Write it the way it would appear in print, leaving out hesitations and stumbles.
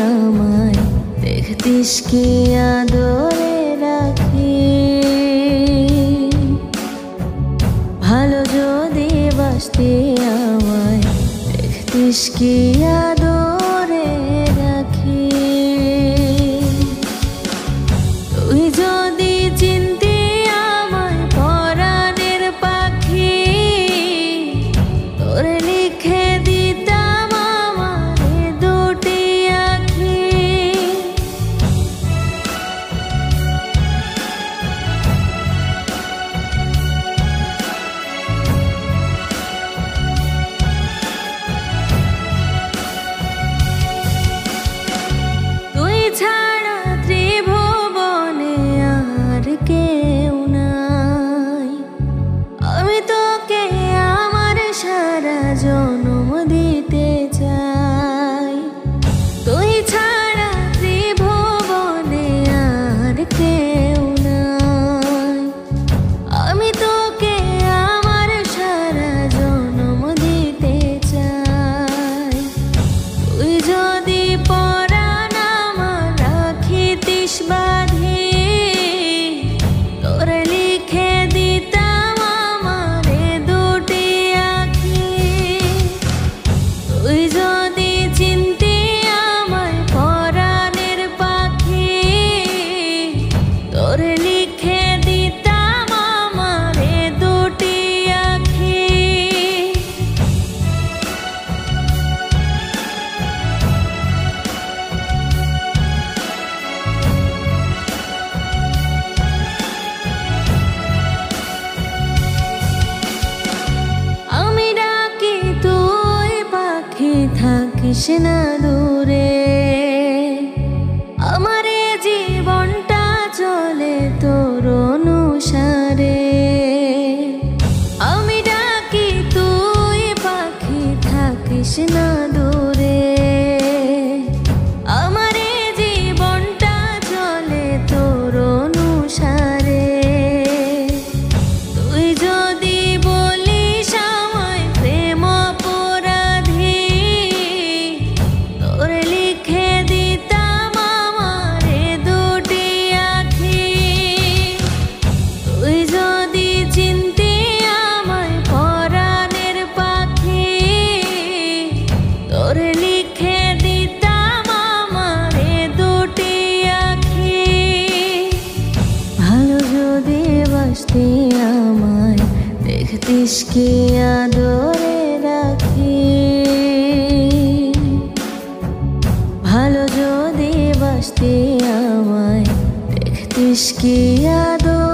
আমায় দেখতিস কি আদরে রাখি। ভালো যদি বাসতে আমায় দেখতিস কি আদরে রাখি। তুই যদি চিনতি আমায় পরাণের পাখি, তোরে লিখে দিতাম আমারে দুটি আঁখি। তুই ছাড়া ত্রিভুবনে আর কেউ নাই, আমি তোকে আমার সারা জনম দিতে চাই। তুই ছাড়া ত্রিভুবনে আর কেউ নাই, আমি তোকে আমার সারা জনম দিতে চাই। তুই যদি পরাণ আমার রাখিতিস বাঁধি, তোরে লিখে দিতাম আমারে দুটি আঁখি। তুই যদি চিনতি আমায় পরাণের পাখি, তোরে লিখে দিতাম আমারে দুটি আঁখি। আমি ডাকি তুই পাখি থাকিস না দূরে, আমার এ জীবনটা চলে তোর অনুসারে। আমি ডাকি তুই পাখি থাকিস না দূরে, আমার এ জীবনটা চলে তোর অনুসারে। তুই যদি বলিস আমায় প্রেম অপরাধী, তোরে লিখে দিতাম আমারে দুটি আঁখি। তুই যদি চিনতি আমায় পরাণের পাখি, তোরে লিখে দিতাম আমারে দুটি আঁখি। ভালো যদি বাসতে আমায় দেখতিস কি আদরে রাখি। ভালো যদি বাসতে আমায় দেখতিস কি আদরে